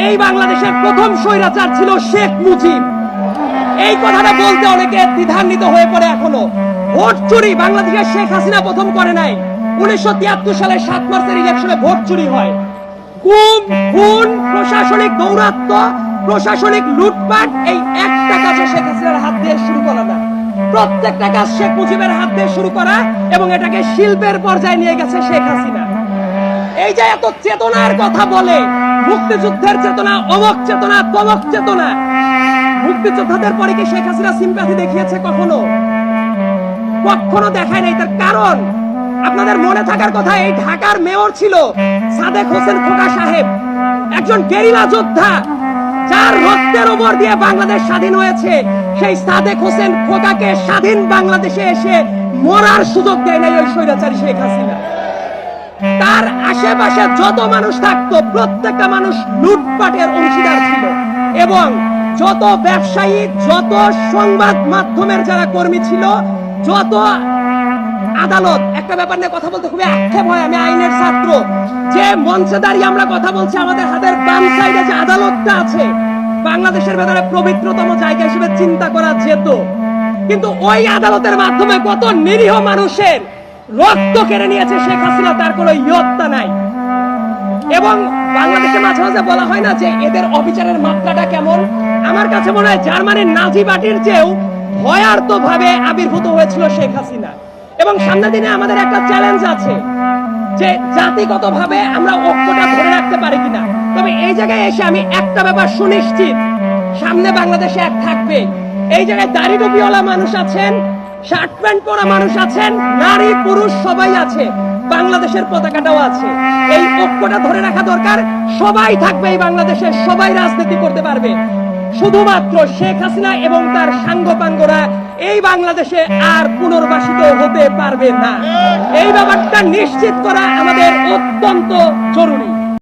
এই বাংলাদেশের প্রথম স্বৈরাচার ছিল শেখ মুজিব। এই কথাটা বলতে অনেকে দ্বিধান্বিত হয়ে পড়ে এখনো। ভোট চুরি বাংলাদেশের শেখ হাসিনা প্রথম করে নাই। 1973 সালে 7 মার্চের ইলেকশনে ভোট চুরি হয়। গুম, খুন, প্রশাসনিক দৌরাত্ম্য, প্রশাসনিক লুটপাট, এই একটা কাজও শেখ হাসিনার হাত দিয়ে শুরু করা না। প্রত্যেকটা কাজ শেখ মুজিবের হাত দিয়ে শুরু করা এবং এটাকে শিল্পের পর্যায়ে নিয়ে গেছে শেখ হাসিনা। এই যে এত চেতনার কথা বলে, মুক্তিযুদ্ধের চেতনা, অমক চেতনা, তমক চেতনা, মুক্তিযোদ্ধাদের পরে কি শেখ হাসিনা সিম্প্যাথি দেখিয়েছে কখনো? কখনো দেখায় নাই। তার কারণ আপনাদের মনে থাকার কথা, এই ঢাকার মেয়র ছিল সাদেক হোসেন খোকা সাহেব, একজন গেরিলা যোদ্ধা যার রক্তের উপর দিয়ে বাংলাদেশ স্বাধীন হয়েছে। সেই সাদেক হোসেন খোকাকে স্বাধীন বাংলাদেশে এসে মরার সুযোগ দেয় নাই ওই স্বৈরাচারী শেখ হাসিনা। তার আশেপাশে যত মানুষ থাকতো প্রত্যেকটা মানুষ লুটপাটের অংশীদার ছিল, এবং যত ব্যবসায়ী, যত সংবাদ মাধ্যমের যারা কর্মী ছিল, যত আদালত, একটা ব্যাপার নিয়ে কথা বলতে খুবই আক্ষেপ হয়, আমি আইনের ছাত্র, যে মঞ্চে দাঁড়িয়ে আমরা কথা বলছি, আমাদের হাতের বাম সাইডে যে আদালতটা আছে বাংলাদেশের ভেতরে পবিত্রতম জায়গা হিসেবে চিন্তা করা যেত, কিন্তু ওই আদালতের মাধ্যমে কত নিরীহ মানুষের রক্ত কেড়ে নিয়েছে শেখ হাসিনা, তার কোনো ইয়ত্তা নাই। এবং বাংলাদেশে মাঝে মাঝে বলা হয় না যে এদের অবিচারের মাত্রাটা কেমন? আমার কাছে মনে হয় জার্মানির নাজি পার্টির চেয়েও ভয়ার্ত ভাবে আবির্ভূত হয়েছিল শেখ হাসিনা। এবং সামনের দিনে আমাদের একটা চ্যালেঞ্জ আছে যে জাতিগত ভাবে আমরা ঐক্যটা ধরে রাখতে পারি কিনা। তবে এই জায়গায় এসে আমি একটা ব্যাপার সুনিশ্চিত, সামনে বাংলাদেশে এক থাকবে। এই জায়গায় দাড়ি টুপিওয়ালা মানুষ আছেন, শার্ট প্যান্ট পরা মানুষ আছেন, নারী পুরুষ সবাই আছে, বাংলাদেশের পতাকাটাও আছে। এই ঐক্যটা ধরে রাখা দরকার। সবাই থাকবে এই বাংলাদেশে, সবাই রাজনীতি করতে পারবে। শুধুমাত্র শেখ হাসিনা এবং তার সাঙ্গপাঙ্গরা এই বাংলাদেশে আর পুনর্বাসিত হতে পারবে না। এই ব্যাপারটা নিশ্চিত করা আমাদের অত্যন্ত জরুরি।